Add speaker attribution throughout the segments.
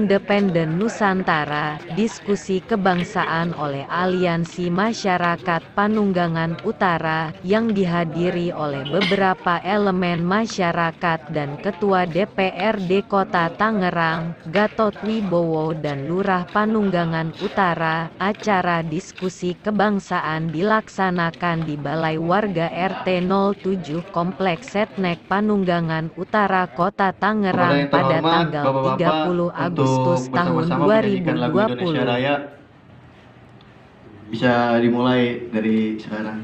Speaker 1: Independen Nusantara, diskusi kebangsaan oleh Aliansi Masyarakat Panunggangan Utara, yang dihadiri oleh beberapa elemen masyarakat dan Ketua DPRD Kota Tangerang, Gatot Wibowo dan Lurah Panunggangan Utara. Acara diskusi kebangsaan dilaksanakan di Balai Warga RT 07 Kompleks Setnek Panunggangan Utara Kota Tangerang pada tanggal 30 Agustus tahun 2020.
Speaker 2: Bisa dimulai dari sekarang.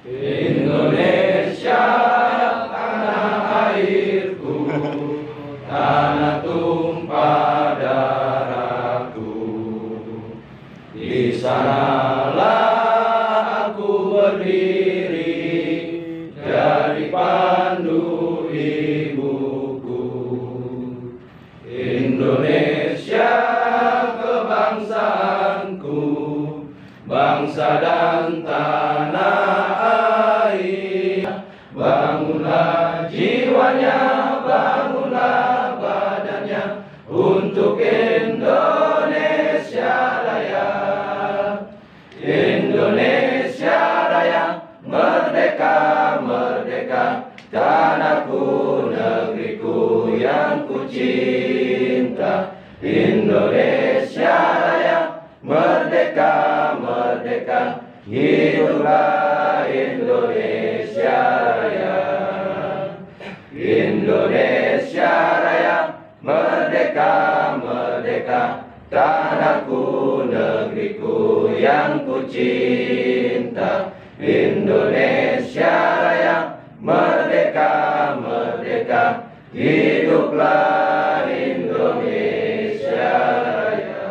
Speaker 3: Indonesia, tanah airku, tanah tumpah darahku. Di sanalah aku berdiri, jadi pandu ibuku. Indonesia kebangsaanku, bangsa dan tanah air. Bangunlah jiwanya, bangunlah badannya untuk Indonesia Raya. Indonesia Raya, merdeka, merdeka, tanahku, negeriku yang ku cinta. Indonesia Raya, merdeka, merdeka, hiduplah Indonesia Raya. Indonesia Raya, merdeka, merdeka, tanahku, negeriku yang ku cinta. Indonesia Raya, merdeka, merdeka, hiduplah Indonesia Raya.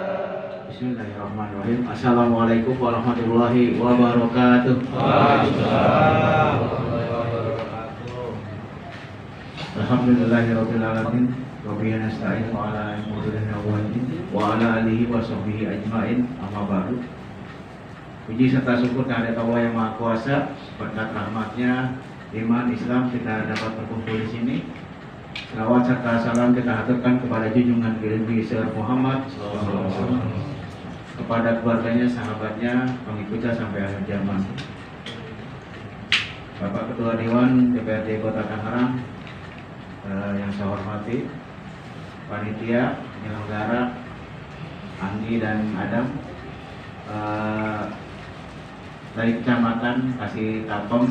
Speaker 2: Bismillahirrahmanirrahim. Assalamualaikum warahmatullahi wabarakatuh. Alhamdulillahirabbil alamin. Rabbil nasta'in wa ala alihi wa sahbihi ajmain. Amma ba'du. Puji serta syukur kehadirat Allah yang Maha Kuasa, berkat rahmatnya iman Islam kita dapat berkumpul di sini. Selawat serta salam kita haturkan kepada junjungan Nabi Muhammad SAW, kepada keluarganya, sahabatnya, pengikutnya sampai akhir zaman. Bapak Ketua Dewan DPRD Kota Tangerang yang saya hormati, panitia, penyelenggara, Anggi dan Adam, dari Kecamatan Kasih Tapem,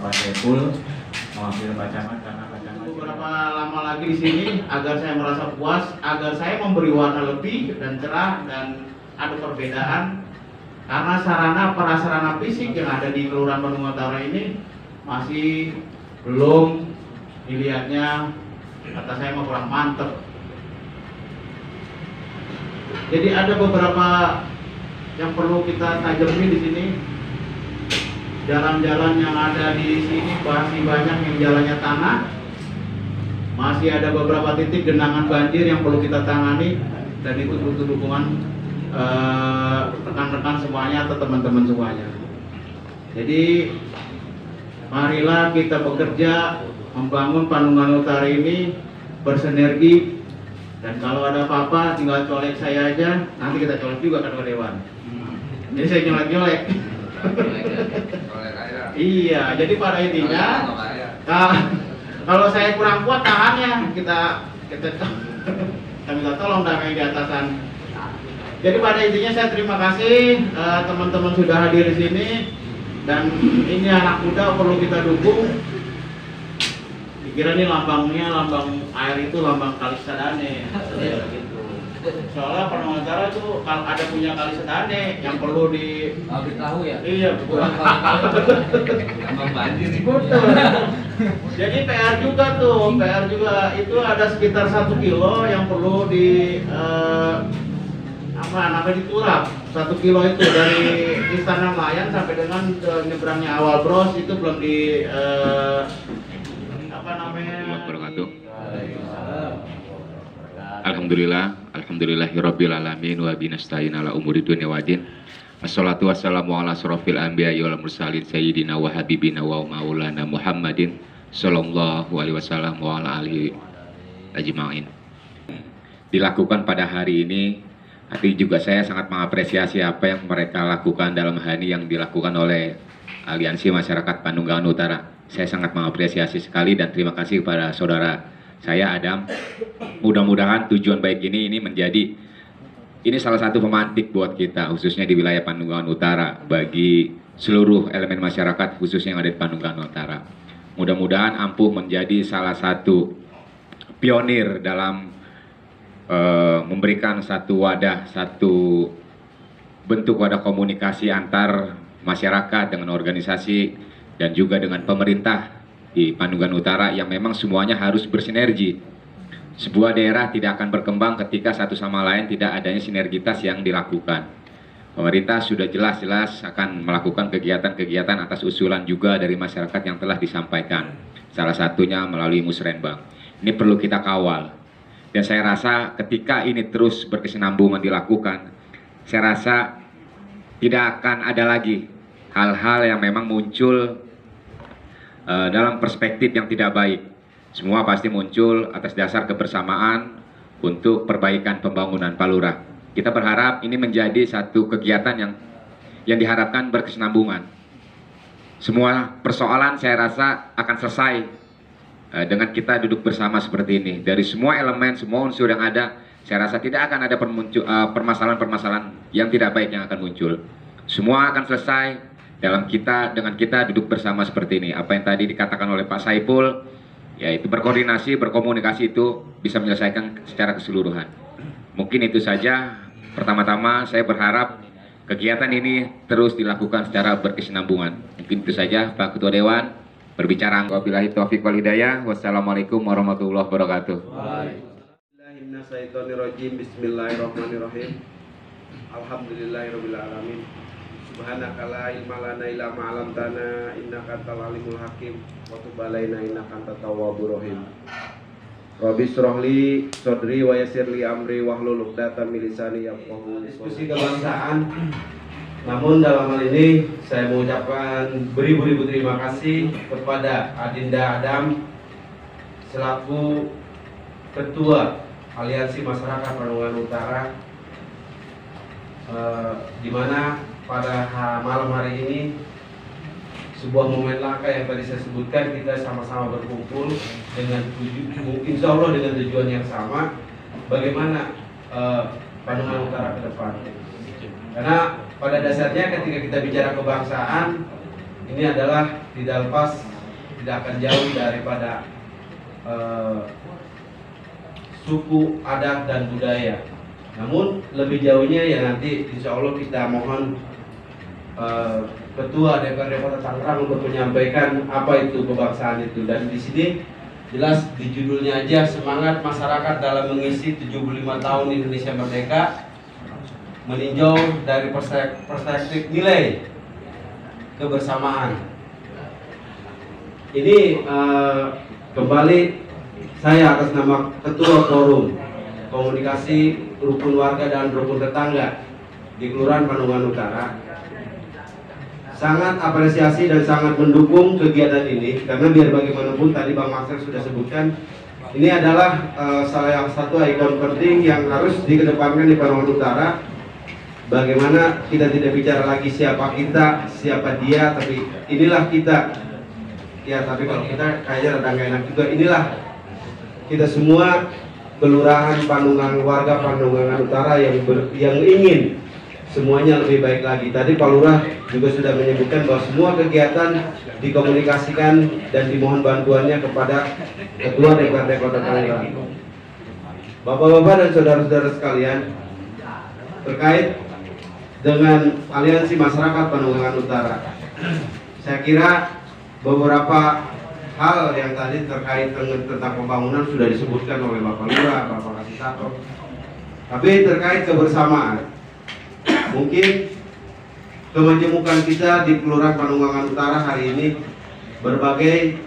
Speaker 2: Pak Saiful, mewakili Pak Camat karena Pak Camat beberapa lama lagi di sini agar saya merasa puas, agar saya memberi warna lebih dan cerah dan ada perbedaan, karena sarana prasarana fisik yang ada di Kelurahan Panunggangan Utara ini masih belum dilihatnya, kata saya mau kurang mantep. Jadi ada beberapa yang perlu kita tajami di sini. Jalan-jalan yang ada di sini masih banyak yang jalannya tanah. Masih ada beberapa titik genangan banjir yang perlu kita tangani, dan itu butuh dukungan rekan-rekan semuanya atau teman-teman semuanya. Jadi marilah kita bekerja membangun Panunggangan Utara ini bersinergi, dan kalau ada apa-apa tinggal colek saya aja, nanti kita colek juga Ketua Dewan. Jadi saya nyolek-nyolek. Iya, jadi pada intinya kalau saya kurang kuat tangannya kita minta tolong damai di atasan. Jadi pada intinya saya terima kasih teman-teman sudah hadir di sini, dan ini anak muda perlu kita dukung. Dikira ini lambangnya lambang air itu lambang Kali Sedane, gitu. Soalnya Panunggangan Utara itu kalau ada punya Kali Sedane yang perlu di
Speaker 3: tahu ya.
Speaker 2: Iya, betul.
Speaker 3: Lambang banjir.
Speaker 2: Betul. Jadi PR juga tuh, PR juga itu ada sekitar 1 kilo yang perlu di diturap. 1 kilo itu dari Istana Melayan sampai dengan nyebrangnya Awal Bros itu belum di
Speaker 4: Alhamdulillahirabbil alamin wa binasta'in ala umuri dunya waddin. Wassalatu wassalamu ala asrofil anbiya'i wal mursalin sayyidina wa habibina wa maulana Muhammadin sallallahu alaihi wasallam wa ala alihi ajmain. Dilakukan pada hari ini, tapi juga saya sangat mengapresiasi apa yang mereka lakukan dalam hari yang dilakukan oleh Aliansi Masyarakat Panunggalan Utara. Saya sangat mengapresiasi sekali dan terima kasih kepada saudara saya Adam. Mudah-mudahan tujuan baik ini menjadi salah satu pemantik buat kita, khususnya di wilayah Panunggalan Utara, bagi seluruh elemen masyarakat khususnya yang ada di Panunggalan Utara. Mudah-mudahan ampuh menjadi salah satu pionir dalam memberikan satu wadah, satu bentuk wadah komunikasi antar masyarakat dengan organisasi dan juga dengan pemerintah di Panunggalan Utara yang memang semuanya harus bersinergi. Sebuah daerah tidak akan berkembang ketika satu sama lain tidak adanya sinergitas yang dilakukan. Pemerintah sudah jelas-jelas akan melakukan kegiatan-kegiatan atas usulan juga dari masyarakat yang telah disampaikan. Salah satunya melalui musrenbang. Ini perlu kita kawal. Dan saya rasa ketika ini terus berkesinambungan dilakukan, saya rasa tidak akan ada lagi hal-hal yang memang muncul dalam perspektif yang tidak baik. Semua pasti muncul atas dasar kebersamaan untuk perbaikan pembangunan Pak Lurah. Kita berharap ini menjadi satu kegiatan yang diharapkan berkesinambungan. Semua persoalan saya rasa akan selesai dengan kita duduk bersama seperti ini. Dari semua elemen, semua unsur yang ada, saya rasa tidak akan ada permasalahan-permasalahan yang tidak baik yang akan muncul. Semua akan selesai dengan kita duduk bersama seperti ini. Apa yang tadi dikatakan oleh Pak Saiful, yaitu berkoordinasi, berkomunikasi itu bisa menyelesaikan secara keseluruhan. Mungkin itu saja. Pertama-tama saya berharap kegiatan ini terus dilakukan secara berkesinambungan. Mungkin itu saja Pak Ketua Dewan berbicara. Wabillahi taufiq wal hidayah. Wassalamualaikum warahmatullahi wabarakatuh.
Speaker 5: Bismillahirrahmanirrahim. Alhamdulillahirabbil alamin. Subhanaka la ilma lana illa ma 'allamtana innaka antal alimul hakim wa tub 'alaina innaka antat tawwabur rahim. Rabbi shrah li sadri wa yassir li amri wahlul 'uqdatam min lisani yafqahu. Diskusi kebangsaan. Namun dalam hal ini saya mengucapkan beribu-ribu terima kasih kepada Adinda Adam selaku Ketua Aliansi Masyarakat Panunggalan Utara, di mana pada malam hari ini sebuah momen langka yang tadi saya sebutkan, kita sama-sama berkumpul dengan insya Allah dengan tujuan yang sama, bagaimana Panunggalan Utara ke depan. Karena pada dasarnya ketika kita bicara kebangsaan, ini adalah tidak lepas, tidak akan jauh daripada suku, adat, dan budaya. Namun lebih jauhnya ya nanti insya Allah kita mohon Ketua DPRD Kota Tangerang untuk menyampaikan apa itu kebangsaan itu. Dan di sini jelas di judulnya aja, semangat masyarakat dalam mengisi 75 tahun Indonesia Merdeka meninjau dari perspektif nilai kebersamaan. Ini kembali saya atas nama Ketua Forum Komunikasi Rukun Warga dan Rukun Tetangga di Kelurahan Panunggalan Utara sangat apresiasi dan sangat mendukung kegiatan ini, karena biar bagaimanapun tadi Bang Master sudah sebutkan, ini adalah salah satu ikon penting yang harus dikedepankan di Panunggalan Utara. Bagaimana kita tidak bicara lagi siapa kita, siapa dia, tapi inilah kita. Ya, tapi kalau kita kayaknya rada nggak enak juga. Inilah kita semua kelurahan Panunggalan, warga Panunggalan Utara yang ingin semuanya lebih baik lagi. Tadi Pak Lurah juga sudah menyebutkan bahwa semua kegiatan dikomunikasikan dan dimohon bantuannya kepada Ketua DPRD Kota Tangerang. Bapak-bapak dan saudara-saudara sekalian, terkait dengan Aliansi Masyarakat Panunggalan Utara, saya kira beberapa hal yang tadi terkait tentang pembangunan sudah disebutkan oleh Bapak Lurah, Bapak Kasitato. Tapi terkait kebersamaan, mungkin kemajemukan kita di Kelurahan Panunggalan Utara hari ini, berbagai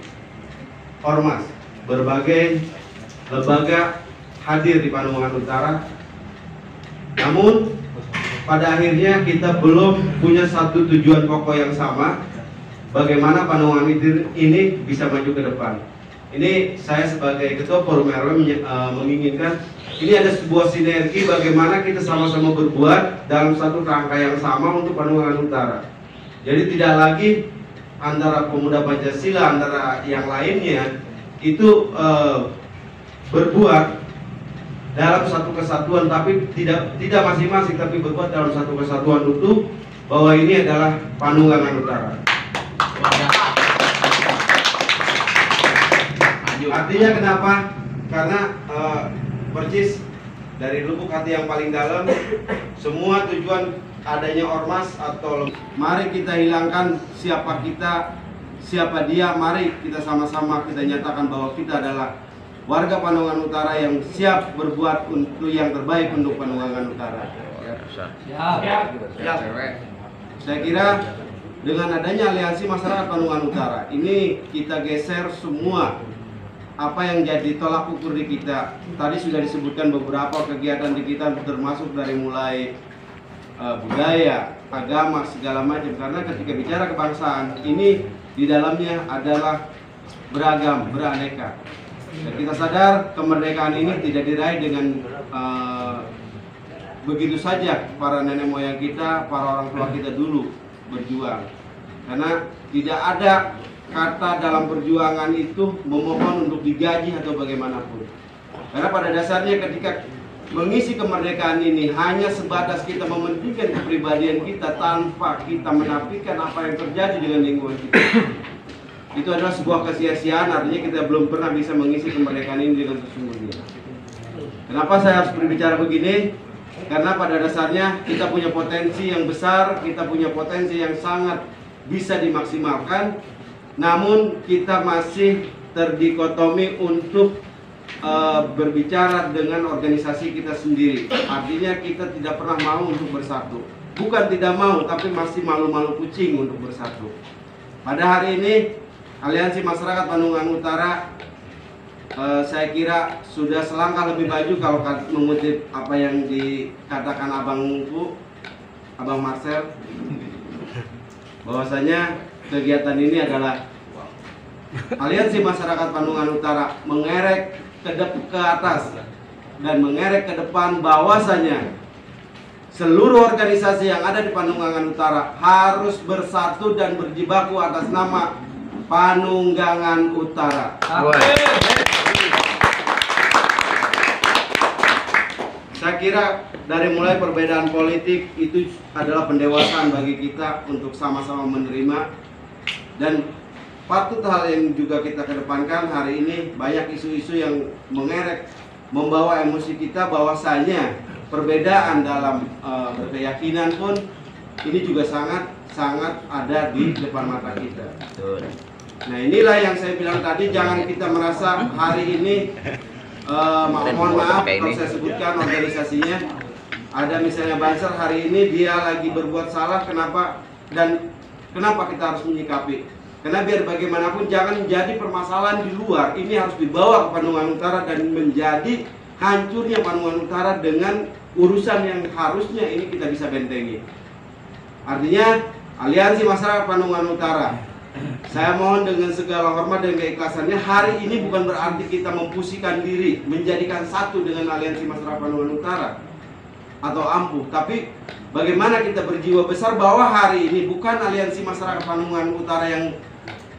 Speaker 5: ormas, berbagai lembaga hadir di Panunggalan Utara. Namun pada akhirnya kita belum punya satu tujuan pokok yang sama, bagaimana Panunggalan ini bisa maju ke depan. ini saya sebagai Ketua Forum RW menginginkan ini ada sebuah sinergi bagaimana kita sama-sama berbuat dalam satu rangka yang sama untuk Panungangan Utara. Jadi tidak lagi antara pemuda Pancasila, antara yang lainnya itu berbuat dalam satu kesatuan, tapi tidak masing-masing, tapi berbuat dalam satu kesatuan utuh bahwa ini adalah Panungangan Utara. Artinya kenapa? Karena percis dari lubuk hati yang paling dalam, semua tujuan adanya ormas atau mari kita hilangkan siapa kita, siapa dia, mari kita sama-sama kita nyatakan bahwa kita adalah warga Panungangan Utara yang siap berbuat untuk yang terbaik untuk Panungangan Utara. Saya kira dengan adanya aliansi masyarakat Panungangan Utara ini kita geser semua apa yang jadi tolak ukur di kita. Tadi sudah disebutkan beberapa kegiatan di kita termasuk dari mulai budaya, agama, segala macam. Karena ketika bicara kebangsaan ini di dalamnya adalah beragam, beraneka. Dan kita sadar kemerdekaan ini tidak diraih dengan begitu saja para nenek moyang kita, para orang tua kita dulu berjuang. Karena tidak ada kata dalam perjuangan itu memohon untuk digaji atau bagaimanapun. Karena pada dasarnya ketika mengisi kemerdekaan ini hanya sebatas kita mementingkan kepribadian kita tanpa kita menafikan apa yang terjadi dengan lingkungan kita, itu adalah sebuah kesia-siaan. Artinya kita belum pernah bisa mengisi kemerdekaan ini dengan sesungguhnya. Kenapa saya harus berbicara begini? Karena pada dasarnya kita punya potensi yang besar, kita punya potensi yang sangat bisa dimaksimalkan, namun kita masih terdikotomi untuk berbicara dengan organisasi kita sendiri. Artinya kita tidak pernah mau untuk bersatu. Bukan tidak mau, tapi masih malu-malu kucing untuk bersatu. Pada hari ini Aliansi Masyarakat Panungangan Utara saya kira sudah selangkah lebih maju kalau mengutip apa yang dikatakan abangku, Abang Marcel, bahwasanya kegiatan ini adalah Aliansi Masyarakat Panungangan Utara mengerek ke atas dan mengerek ke depan bahwasanya seluruh organisasi yang ada di Panungangan Utara harus bersatu dan berjibaku atas nama Panunggangan Utara. Saya kira dari mulai perbedaan politik itu adalah pendewasaan bagi kita untuk sama-sama menerima, dan patut hal yang juga kita kedepankan. Hari ini banyak isu-isu yang mengerek, membawa emosi kita bahwasanya perbedaan dalam berkeyakinan pun ini juga sangat ada di depan mata kita. Nah, inilah yang saya bilang tadi, jangan kita merasa hari ini mohon maaf kalau saya sebutkan organisasinya, ada misalnya Banser hari ini dia lagi berbuat salah, kenapa kita harus menyikapi? Karena biar bagaimanapun jangan menjadi permasalahan di luar, ini harus dibawa ke Panungangan Utara dan menjadi hancurnya Panungangan Utara dengan urusan yang harusnya ini kita bisa bentengi. Artinya Aliansi Masyarakat Panungangan Utara, saya mohon dengan segala hormat dan keikhlasannya, hari ini bukan berarti kita mempusikan diri menjadikan satu dengan Aliansi Masyarakat Panungangan Utara atau ampuh, tapi bagaimana kita berjiwa besar bahwa hari ini bukan Aliansi Masyarakat Panungangan Utara yang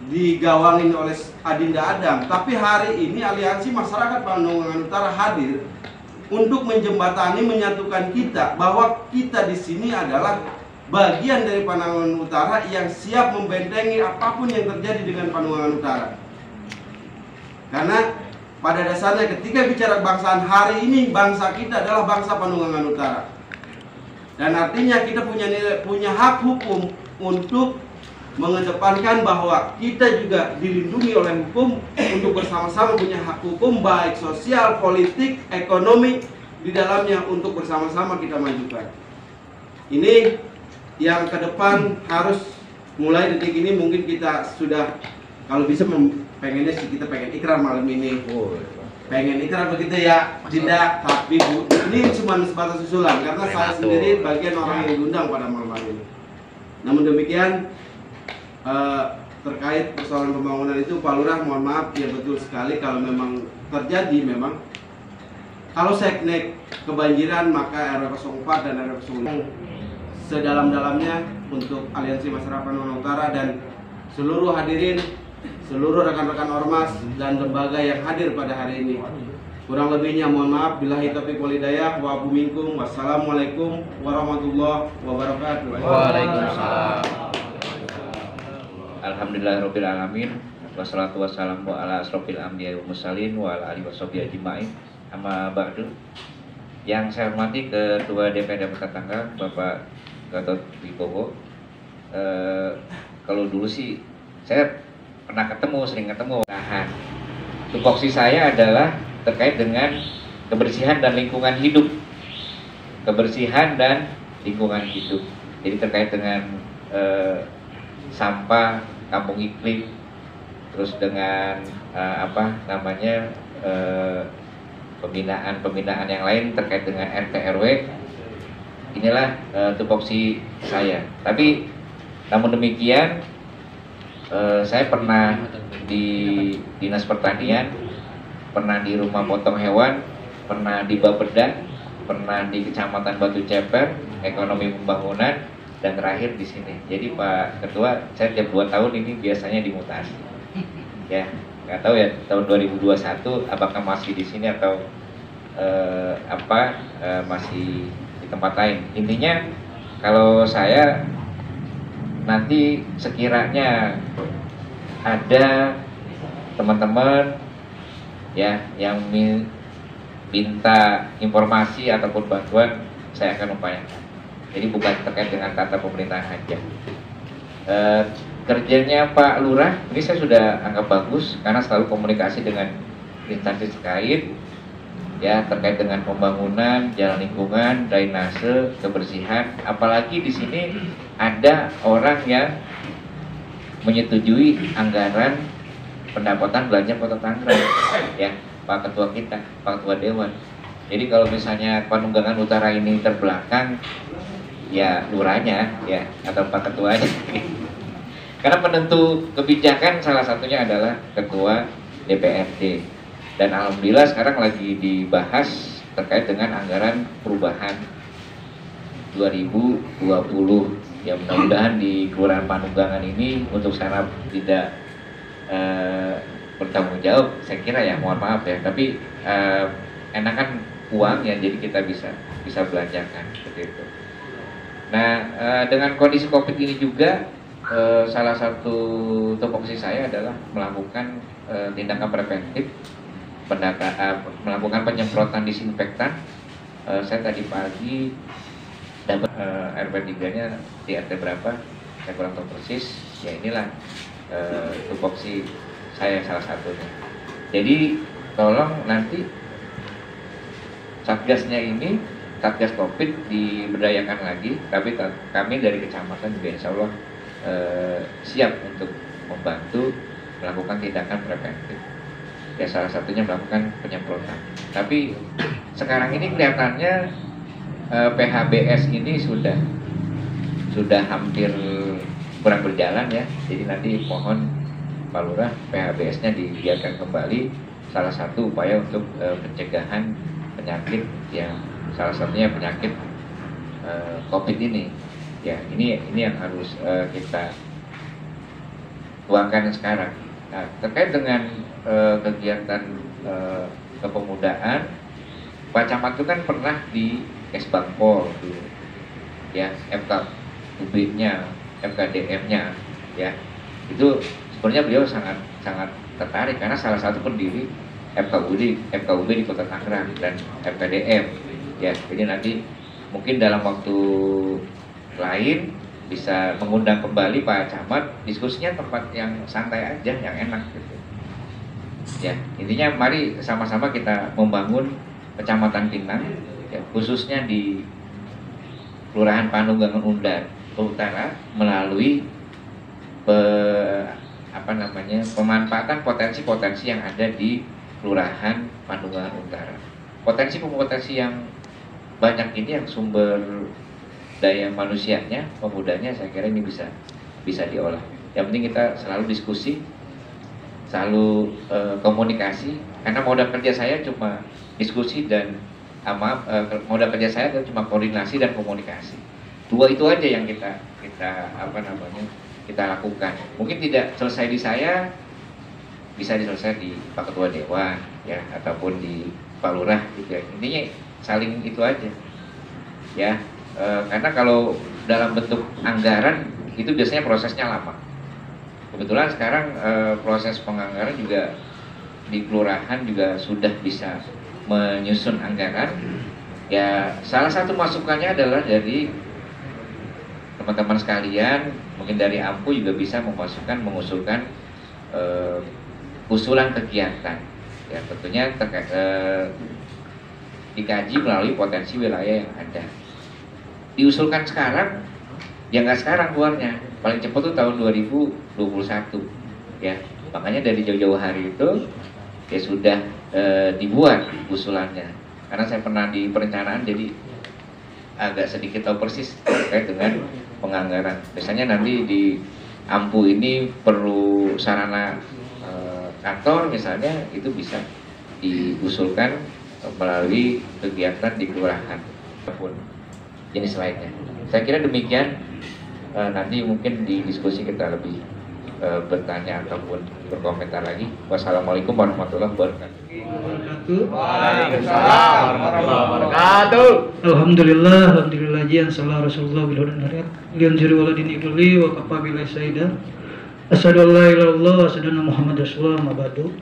Speaker 5: digawangin oleh Adinda Adam, tapi hari ini Aliansi Masyarakat Panungangan Utara hadir untuk menjembatani, menyatukan kita bahwa kita di sini adalah bagian dari Panungangan Utara yang siap membentengi apapun yang terjadi dengan Panungangan Utara. Karena pada dasarnya ketika bicara kebangsaan hari ini, bangsa kita adalah bangsa Panungangan Utara. Dan artinya kita punya hak hukum untuk mengedepankan bahwa kita juga dilindungi oleh hukum untuk bersama-sama punya hak hukum baik sosial, politik, ekonomi di dalamnya untuk bersama-sama kita majukan. Ini yang ke depan harus mulai detik ini mungkin kita sudah, kalau bisa pengennya sih kita pengen ikrar malam ini. Pengen ikrar begitu ya, tidak, tapi ini cuma sebatas usulan karena saya sendiri bagian orang yang diundang pada malam hari ini. Namun demikian terkait persoalan pembangunan itu Pak Lurah, mohon maaf ya, betul sekali kalau memang terjadi, memang kalau seknek kebanjiran maka RW 04 dan RW 05 sedalam-dalamnya untuk Aliansi Masyarakat Panungan Utara dan seluruh hadirin, seluruh rekan-rekan ormas dan lembaga yang hadir pada hari ini. Kurang lebihnya mohon maaf. Billahi taufiq wal hidayah wa afu minkum. Wassalamualaikum warahmatullahi wabarakatuh.
Speaker 3: Waalaikumsalam.
Speaker 6: Alhamdulillahirabbil alamin. Wassalatu wassalamu ala asrofil anbiya'i wal mursalin wa ala alihi washabihi ajmain. Amma ba'du. Yang saya hormati Ketua DPRD Kota Tanggerang, Bapak Gatot Wibowo. Kalau dulu sih saya pernah ketemu, sering ketemu. Tupoksi saya adalah terkait dengan kebersihan dan lingkungan hidup. Kebersihan dan lingkungan hidup. Jadi terkait dengan sampah, kampung iklim, terus dengan pembinaan yang lain terkait dengan RT RW. Inilah tupoksi saya. Tapi namun demikian saya pernah di Dinas Pertanian, pernah di Rumah Potong Hewan, pernah di Bapeda, pernah di Kecamatan Batu Ceper, Ekonomi Pembangunan, dan terakhir di sini. Jadi Pak Ketua, saya tiap 2 tahun ini biasanya dimutasi. Ya, nggak tahu ya tahun 2021 apakah masih di sini atau masih di tempat lain. Intinya kalau saya nanti sekiranya ada teman-teman ya yang minta informasi ataupun bantuan, saya akan upayakan. Jadi bukan terkait dengan tata pemerintahan aja. Kerjanya Pak Lurah ini saya sudah anggap bagus karena selalu komunikasi dengan instansi terkait ya, terkait dengan pembangunan, jalan lingkungan, drainase, kebersihan. Apalagi di sini ada orang yang menyetujui anggaran pendapatan belanja Kota Tangerang ya, Pak Ketua kita, Pak Ketua Dewan. Jadi kalau misalnya Panunggangan Utara ini terbelakang, ya lurahnya ya atau Pak Ketuanya. Karena penentu kebijakan salah satunya adalah Ketua DPRD. Dan alhamdulillah sekarang lagi dibahas terkait dengan anggaran perubahan 2020. Ya mudah-mudahan di Kelurahan Panunggangan ini untuk saraf tidak bertanggung jawab, saya kira ya, mohon maaf ya, tapi enakan uang ya, jadi kita bisa belanjakan seperti itu. Nah, dengan kondisi COVID ini juga salah satu tupoksi saya adalah melakukan tindakan preventif, melakukan penyemprotan disinfektan. Saya tadi pagi dapat RW 3-nya di RT berapa, saya kurang tahu persis. Ya inilah tupoksi saya salah satunya. Jadi tolong nanti satgasnya ini, satgas COVID diberdayakan lagi. Tapi kami dari kecamatan juga insya Allah siap untuk membantu melakukan tindakan preventif. Ya salah satunya melakukan penyemprotan. Tapi sekarang ini kelihatannya PHBS ini sudah hampir kurang berjalan ya. Jadi nanti mohon Pak Lurah PHBS-nya digiatkan kembali. Salah satu upaya untuk pencegahan penyakit yang salah satunya penyakit COVID ini. Ya ini yang harus kita tuangkan sekarang. Nah, terkait dengan kegiatan kepemudaan, Pak Camat itu kan pernah di Esbangpol dulu, ya FKUB-nya, FKDM-nya, ya itu sebenarnya beliau sangat tertarik karena salah satu pendiri FKUB di Kota Tangerang dan FKDM, ya. Jadi nanti mungkin dalam waktu lain bisa mengundang kembali Pak Camat, diskusinya tempat yang santai aja, yang enak gitu. Ya, intinya mari sama-sama kita membangun Kecamatan Pinang, ya, khususnya di Kelurahan Panunggangan Utara melalui pemanfaatan potensi-potensi yang ada di Kelurahan Panunggangan Utara. Potensi yang banyak ini yang sumber daya manusianya, pemudanya, saya kira ini bisa diolah. Yang penting kita selalu diskusi, selalu komunikasi. Karena modal kerja saya cuma diskusi dan modal kerja saya cuma koordinasi dan komunikasi. Dua itu aja yang kita lakukan. Mungkin tidak selesai di saya, bisa diselesaikan di Pak Ketua Dewan ya, ataupun di Pak Lurah gitu ya. Intinya saling itu aja ya. Karena kalau dalam bentuk anggaran itu biasanya prosesnya lama. Kebetulan sekarang proses penganggaran juga di kelurahan juga sudah bisa menyusun anggaran. Ya salah satu masukannya adalah dari teman-teman sekalian, mungkin dari AMPU juga bisa mengusulkan usulan kegiatan. Ya tentunya dikaji melalui potensi wilayah yang ada. Diusulkan sekarang, ya nggak sekarang keluarnya, paling cepat tuh tahun 2021 ya. Makanya dari jauh-jauh hari itu ya sudah dibuat usulannya. Karena saya pernah di perencanaan, jadi agak sedikit tahu persis terkait dengan penganggaran. Biasanya nanti di AMPU ini perlu sarana kantor misalnya, itu bisa diusulkan melalui kegiatan di kelurahan ataupun jenis lainnya. Saya kira demikian. Nanti mungkin di diskusi kita lebih bertanya ataupun berkomentar lagi. Wassalamualaikum warahmatullahi wabarakatuh.
Speaker 3: Waalaikumsalam warahmatullahi wabarakatuh.
Speaker 7: Alhamdulillah jian salam Rasulullah billah dan hariat lian jari waladin ikuli wa kafa billahi sayyida asyhadu an la ilaha illallah wa asyhadu anna muhammad rasulullah ma ba'du.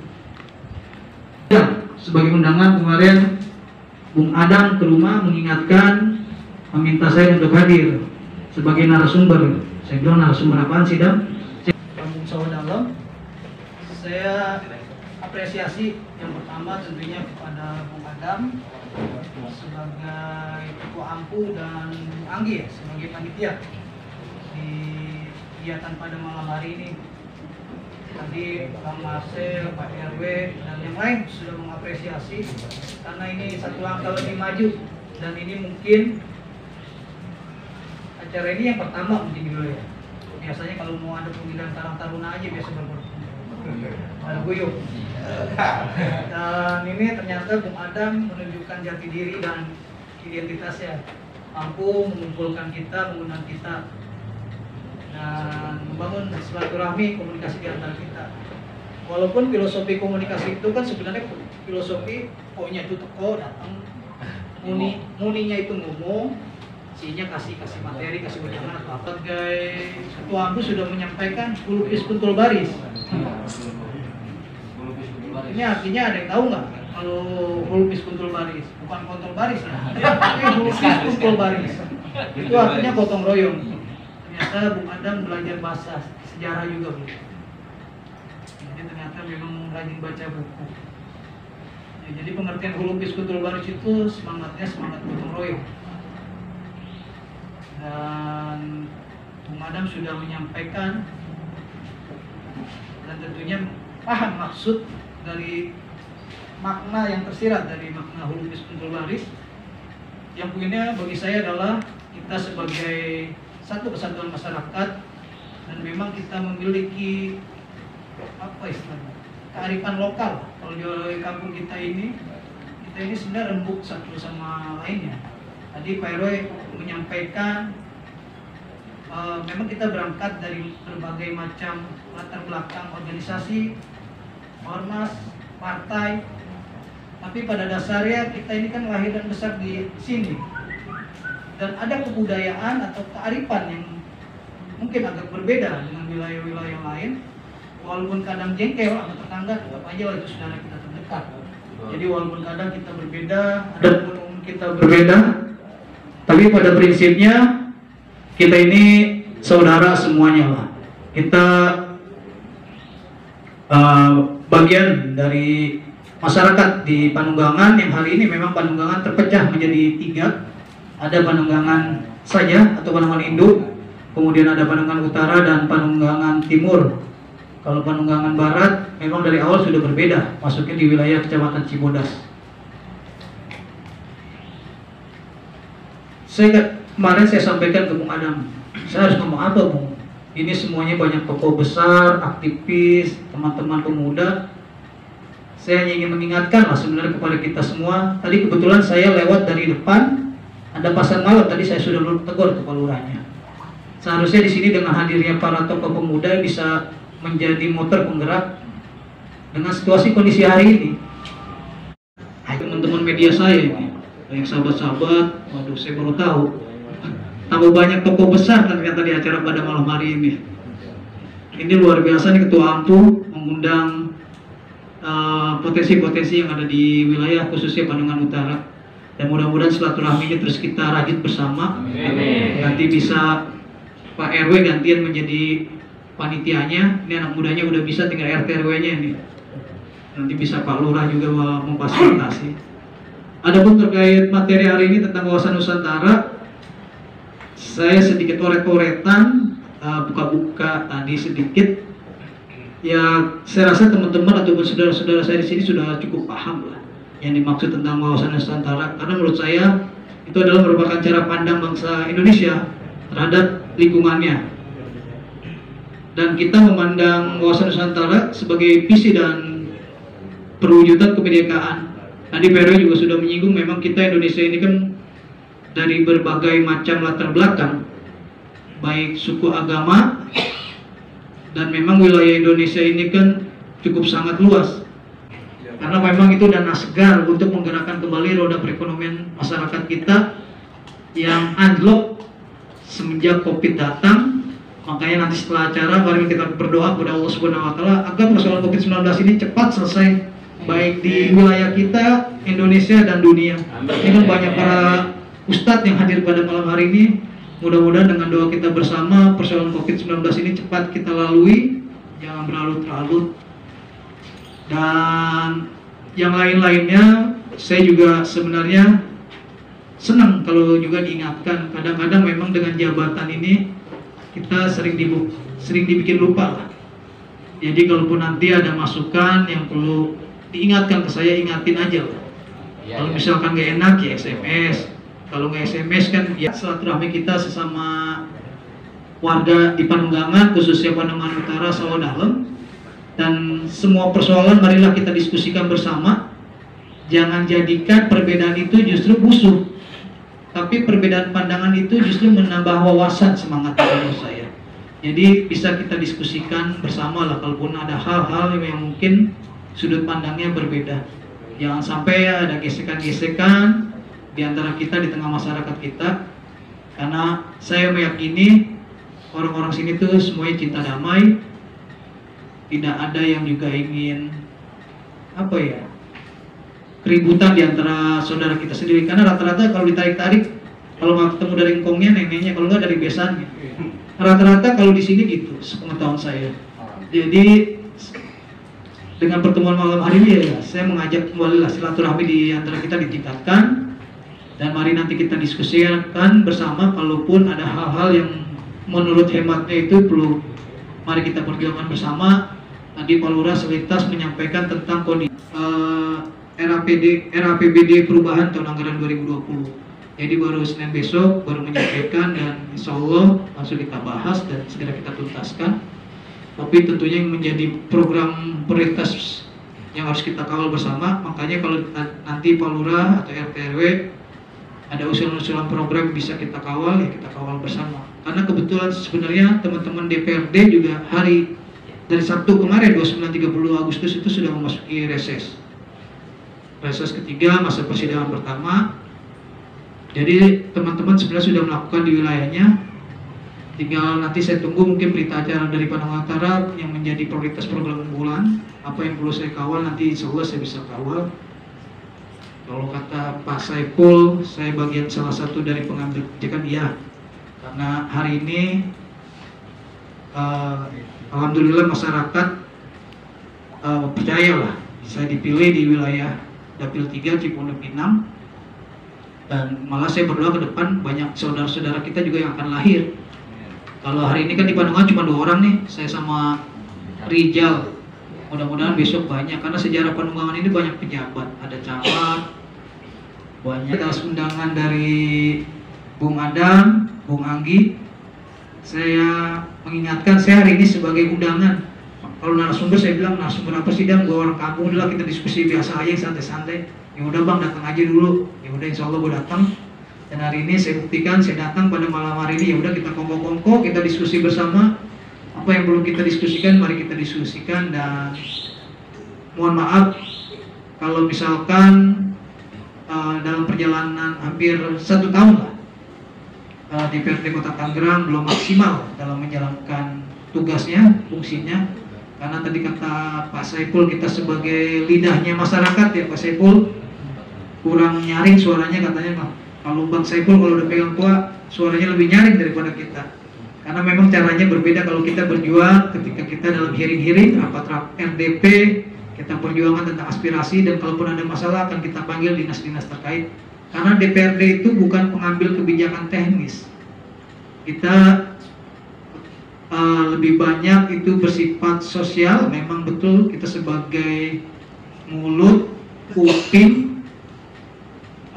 Speaker 7: Ya, sebagai undangan kemarin Bung Adam ke rumah mengingatkan, meminta saya untuk hadir sebagai narasumber. Saya bilang narasumber apaan sih, Dam? Bung Sawo Dalam. Saya apresiasi yang pertama tentunya kepada Bung Adam sebagai Ketua AMPU dan Bung Anggi ya, sebagai panitia di kegiatan pada malam hari ini. Tadi Bang Marcel, Pak RW, dan yang lain sudah mengapresiasi karena ini satu langkah lebih maju, dan ini mungkin acara ini yang pertama mungkin dulu ya. Biasanya kalau mau ada pemilihan Karang Taruna aja biasa ada guyup. Dan ini ternyata Bung Adam menunjukkan jati diri dan identitasnya, mampu mengumpulkan kita, mengundang kita, dan membangun silaturahmi komunikasi di antara kita. Walaupun filosofi komunikasi itu kan sebenarnya filosofi pokoknya itu teko datang, muninya itu ngomong, sinya kasih materi, kasih wejangan atau apa. Sebagai Ketua AMPU sudah menyampaikan hulukis kuntul baris. Ini artinya ada yang tahu nggak kalau hulukis kuntul baris? Bukan kontol baris ya, tapi hulukis kuntul baris. Itu artinya gotong royong. Ternyata Bung Adam belajar bahasa sejarah juga gitu. Jadi ternyata memang rajin baca buku. Ya, jadi pengertian hulukis kuntul baris itu semangatnya semangat gotong royong. Dan Bung Adam sudah menyampaikan dan tentunya paham maksud dari makna yang tersirat dari makna hulukis kuntul baris. Yang poinnya bagi saya adalah kita sebagai satu kesatuan masyarakat, dan memang kita memiliki apa istilahnya, kearifan lokal. Kalau di kampung kita ini sebenarnya rembuk satu sama lainnya. Tadi Pak RW menyampaikan memang kita berangkat dari berbagai macam latar belakang organisasi, ormas, partai, tapi pada dasarnya kita ini kan lahir dan besar di sini, dan ada kebudayaan atau kearifan yang mungkin agak berbeda dengan wilayah-wilayah lain. Walaupun kadang jengkel sama tetangga, tetap aja lah itu saudara kita terdekat. Jadi walaupun kadang kita berbeda, walaupun kita berbeda, tapi pada prinsipnya kita ini saudara semuanya lah. Kita bagian dari masyarakat di Panunggangan, yang hari ini memang Panunggangan terpecah menjadi 3. Ada Panunggangan saja atau Panunggangan induk, kemudian ada Panunggangan Utara dan Panunggangan Timur. Kalau Panunggangan Barat memang dari awal sudah berbeda, masuknya di wilayah Kecamatan Cibodas. Kemarin saya sampaikan ke Bung Adam, saya harus ngomong apa Bung? Ini semuanya banyak tokoh besar, aktivis, teman-teman pemuda. Saya hanya ingin mengingatkan lah sebenarnya kepada kita semua. Tadi kebetulan saya lewat dari depan, ada pasar malam, tadi saya sudah tegur kepala lurahnya. Seharusnya di sini dengan hadirnya para tokoh pemuda bisa menjadi motor penggerak dengan situasi kondisi hari ini. Teman-teman media saya ini, banyak sahabat-sahabat, waduh saya baru tahu. Tambah banyak tokoh besar ternyata di acara pada malam hari ini. Ini luar biasa nih Ketua AMPU mengundang potensi-potensi yang ada di wilayah khususnya Panungan Utara. Dan mudah-mudahan silaturahminya terus kita rajut bersama. Amin. Nanti bisa Pak RW gantian menjadi panitianya. Ini anak mudanya udah bisa, tinggal RT RW-nya ini. Nanti bisa Pak Lurah juga memfasilitasi. Adapun terkait materi hari ini tentang wawasan Nusantara, saya sedikit oret-oretan, buka-buka tadi sedikit. Ya, saya rasa teman-teman ataupun saudara-saudara saya di sini sudah cukup paham lah yang dimaksud tentang wawasan Nusantara. Karena menurut saya itu adalah merupakan cara pandang bangsa Indonesia terhadap lingkungannya. Dan kita memandang wawasan Nusantara sebagai visi dan perwujudan kebinekaan. Tadi Pak RW juga sudah menyinggung, memang kita Indonesia ini kan dari berbagai macam latar belakang, baik suku, agama, dan memang wilayah Indonesia ini kan cukup sangat luas. Karena memang itu dana segar untuk menggerakkan kembali roda perekonomian masyarakat kita yang anjlok semenjak COVID datang. Makanya nanti setelah acara mari kita berdoa kepada Allah Subhanahu wa taala agar persoalan COVID-19 ini cepat selesai, baik di wilayah kita, Indonesia dan dunia. Ini kan banyak para ustadz yang hadir pada malam hari ini. Mudah-mudahan dengan doa kita bersama persoalan COVID-19 ini cepat kita lalui, jangan berlarut-larut. Dan yang lain-lainnya, saya juga sebenarnya senang kalau juga diingatkan. Kadang-kadang memang dengan jabatan ini kita sering dibikin lupa lah. Jadi kalaupun nanti ada masukan yang perlu diingatkan ke saya, ingatin aja lah. Kalau misalkan gak enak ya SMS. Kalau nggak SMS kan ya silaturahmi kita sesama warga di Panunggangan, khususnya Panungan Utara, Sawah Dalem. Dan semua persoalan marilah kita diskusikan bersama. Jangan jadikan perbedaan itu justru musuh, tapi perbedaan pandangan itu justru menambah wawasan semangat menurut saya. Jadi bisa kita diskusikan bersama lah, kalaupun ada hal-hal yang mungkin sudut pandangnya berbeda. Jangan sampai ada gesekan-gesekan di antara kita, di tengah masyarakat kita. Karena saya meyakini orang-orang sini tuh semuanya cinta damai. Tidak ada yang juga ingin keributan di antara saudara kita sendiri. Karena rata-rata kalau ditarik-tarik, kalau nggak ketemu dari engkongnya, neneknya, kalau nggak dari besannya. Rata-rata kalau di sini gitu, sepengetahuan saya. Jadi dengan pertemuan malam hari ini ya, saya mengajak kembali lah silaturahmi di antara kita ditingkatkan. Dan mari nanti kita diskusikan bersama, kalaupun ada hal-hal yang menurut hematnya itu perlu, mari kita perjuangkan bersama. Tadi Pak Lurah selintas menyampaikan tentang kondisi RAPBD perubahan tahun anggaran 2020. Jadi baru Senin besok baru menyampaikan, dan insya Allah langsung kita bahas dan segera kita tuntaskan. Tapi tentunya yang menjadi program prioritas yang harus kita kawal bersama. Makanya kalau nanti Pak Lurah atau RT RW ada usulan-usulan program bisa kita kawal, ya kita kawal bersama. Karena kebetulan sebenarnya teman-teman DPRD juga hari dari Sabtu kemarin 29-30 Agustus itu sudah memasuki reses ketiga, masa persidangan pertama. Jadi teman-teman sebenarnya sudah melakukan di wilayahnya. Tinggal nanti saya tunggu mungkin berita acara dari Panungan Utara yang menjadi prioritas program unggulan. Apa yang perlu saya kawal nanti insya Allah saya bisa kawal. Kalau kata Pak Saiful, saya bagian salah satu dari pengambil kebijakan, iya. Karena hari ini alhamdulillah masyarakat percayalah saya dipilih di wilayah Dapil 3 Cipondok 6. Dan malah saya berdoa ke depan banyak saudara-saudara kita juga yang akan lahir. Kalau hari ini kan di Panungan cuma 2 orang nih, saya sama Rijal. Mudah-mudahan besok banyak, karena sejarah Panunggangan ini banyak pejabat, ada camat, banyak atas undangan dari Bung Adam, Bung Anggi, saya mengingatkan, saya hari ini sebagai undangan. Kalau narasumber saya bilang, narasumber apa sih Dan? Gue orang kampung, udah kita diskusi biasa aja, santai-santai. Ya udah Bang, datang aja dulu. Ya udah, insya Allah gue datang. Dan hari ini saya buktikan, saya datang pada malam hari ini. Ya udah, kita kongko-kongko, kita diskusi bersama. Apa yang belum kita diskusikan, mari kita diskusikan. Dan mohon maaf kalau misalkan dalam perjalanan hampir 1 tahun lah, DPRD Kota Tangerang belum maksimal dalam menjalankan tugasnya, fungsinya. Karena tadi kata Pak Saiful, kita sebagai lidahnya masyarakat ya Pak Saiful, kurang nyaring suaranya katanya. Kalau Bang Saiful kalau udah pegang kuat, suaranya lebih nyaring daripada kita. Karena memang caranya berbeda kalau kita berjuang ketika kita dalam hearing-hearing, rapat RDP, kita perjuangan tentang aspirasi, dan kalaupun ada masalah akan kita panggil dinas-dinas terkait. Karena DPRD itu bukan pengambil kebijakan teknis. Kita lebih banyak itu bersifat sosial. Memang betul kita sebagai mulut, kuping,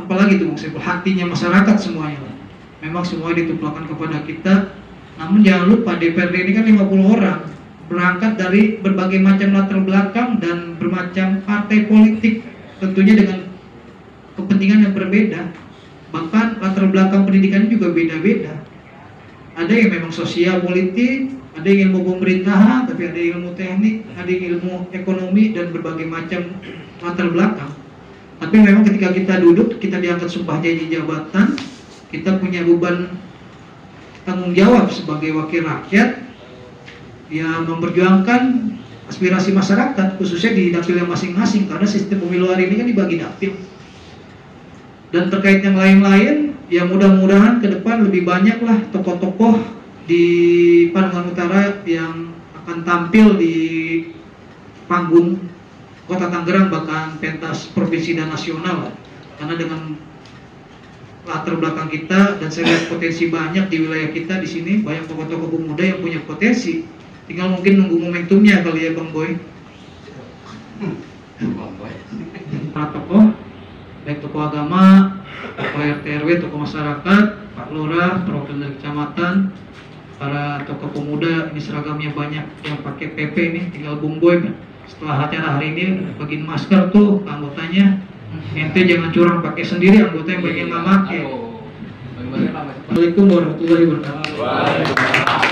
Speaker 7: apalagi itu hatinya masyarakat semuanya. Memang semuanya ditumpahkan kepada kita. Namun jangan lupa DPRD ini kan 50 orang, berangkat dari berbagai macam latar belakang dan bermacam partai politik, tentunya dengan kepentingan yang berbeda. Bahkan latar belakang pendidikannya juga beda-beda. Ada yang memang sosial politik, ada yang ilmu pemerintahan, tapi ada ilmu teknik, ada yang ilmu ekonomi, dan berbagai macam latar belakang. Tapi memang ketika kita duduk, kita diangkat sumpah janji jabatan, kita punya beban tanggung jawab sebagai wakil rakyat yang memperjuangkan aspirasi masyarakat, khususnya di dapilnya masing-masing, karena sistem pemilu hari ini kan dibagi dapil. Dan terkait yang lain-lain, ya mudah-mudahan ke depan lebih banyaklah tokoh-tokoh di Panungan Utara yang akan tampil di panggung Kota Tangerang, bahkan pentas provinsi dan nasional. Karena dengan latar belakang kita, dan saya lihat potensi banyak di wilayah kita di sini, banyak tokoh-tokoh pemuda yang punya potensi. Tinggal mungkin nunggu momentumnya kali ya Bang Boy. Para tokoh, baik tokoh agama, tokoh RT RW, tokoh masyarakat, Pak Lurah, perwakilan dari kecamatan, para tokoh pemuda, ini seragamnya banyak yang pakai PP ini, tinggal Bung Boy. Setelah acara hari ini bagiin masker tuh ke anggotanya. Ente jangan curang pakai sendiri, anggota yang bagian nggak pakai. Assalamualaikum warahmatullahi wabarakatuh.